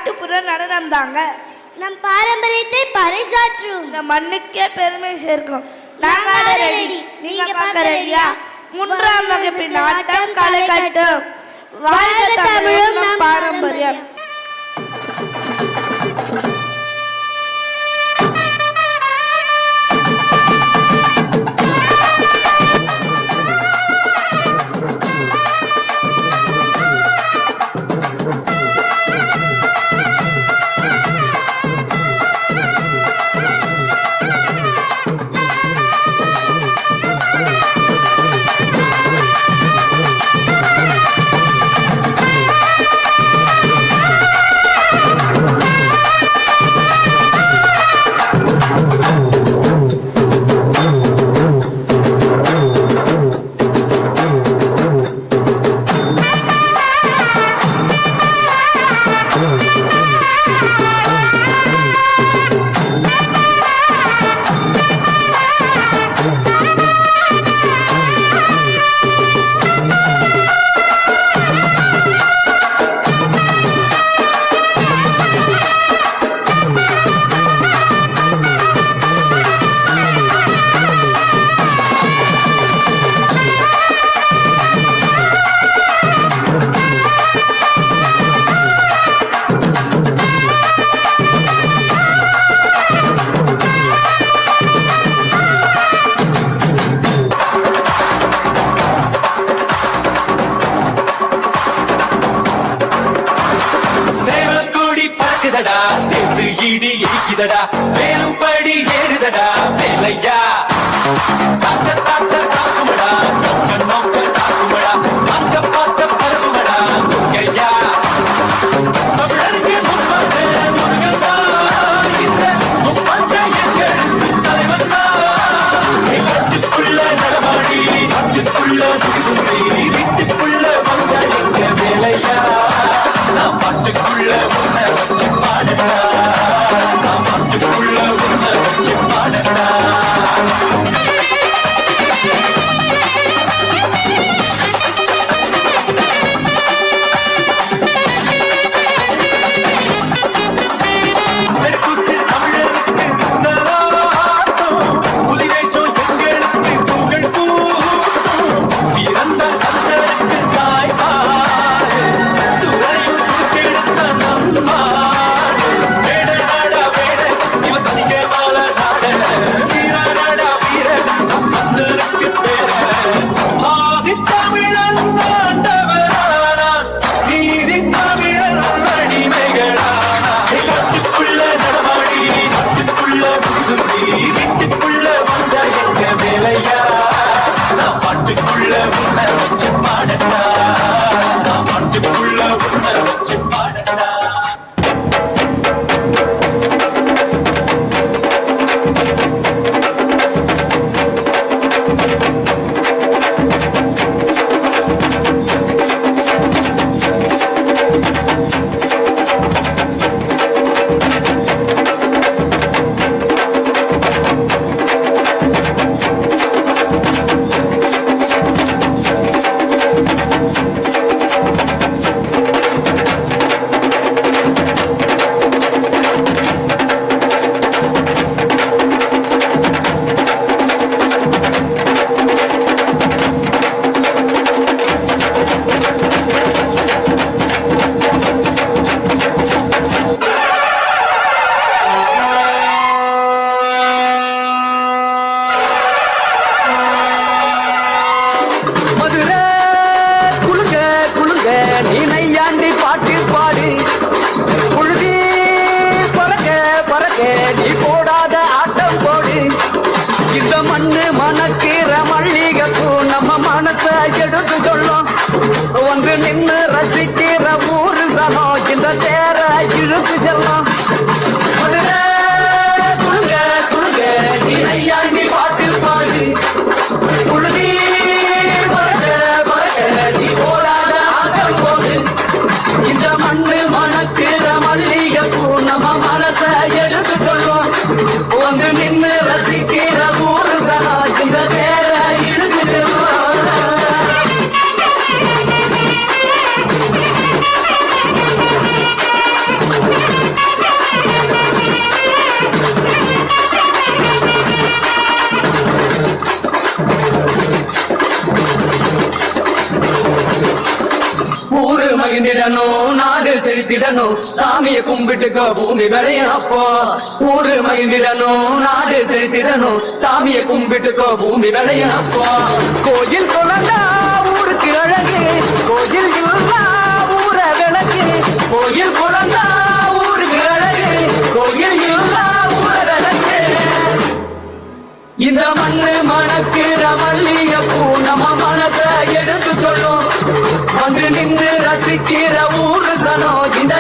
நாட்டுப்புற நடனம் தாங்க. நம் பாரம்பரியத்தை பறைசாற்றும். இந்த மண்ணுக்கே பெருமை சேர்க்கும். நாங்க ரெடி, நீங்க பார்க்க ரெடியா? 3ஆம் வகுப்பின் ஆட்டம் களை கட்டும். வாழ்க தமிழும் நம் பாரம்பரியம். வேலும் படி ஏறுதடா வேலையா தாக்க தாக்க தாக்குமடா நோக்க நோக்க தாக்குமடா பார்க்க பார்க்க பரவுமடா முருகையா தமிழருக்கு முப்பாட்டு முருகன் தான் இந்த முப்பாட்ட எங்களுக்கு தலைவன் தான் நாட்டுக்குள்ள நடமாடி நாட்டுக்குள்ள முடிசுமதி வீட்டுக்குள்ள வந்த எங்க வேலையா நான் பாட்டுக்குள்ள உன்னை வச்சு பாடட்டா வந்து நின்று ரசிக்கிற ஊரு சனம் இந்த தேர இழுத்து செல்லம் குழுங்க குழுங்க நீ ஐயாண்டி பாட்டு பாடு குழுதி பறக்க பறக்க நீ போடாத ஆட்டம் போடு இந்த மண்ணு மணக்கிற மல்லிகை பூ நம்ம மனச எடுத்து சொல்லும் வந்து நின்று ரசிக்கிற ஊரு சனம் இந்த தேர இழுத்து செல்லும் செலுத்திடணும் சாமியை கும்பிட்டுக்கோ பூமி விளையும் அப்போ ஊரு மகிழ்ந்திடணும் நாடு செலுத்திடணும் சாமியை கும்பிட்டுக்கோ பூமி விளையும் அப்போ கோயில் குழந்தா ஊருக்கு அழகு கோயில் இல்லா ஊர விளக்கு கோயில் குழந்தா ஊருக்கு அழகு கோயில் இல்லா ஊர விளக்கு இந்த மண்ணு மணக்கிற மல்லிய பூ நம்ம மனச எடுத்து சொல்லும் வந்து நின்று ரசிக்கிற ஊரு சனம் இந்த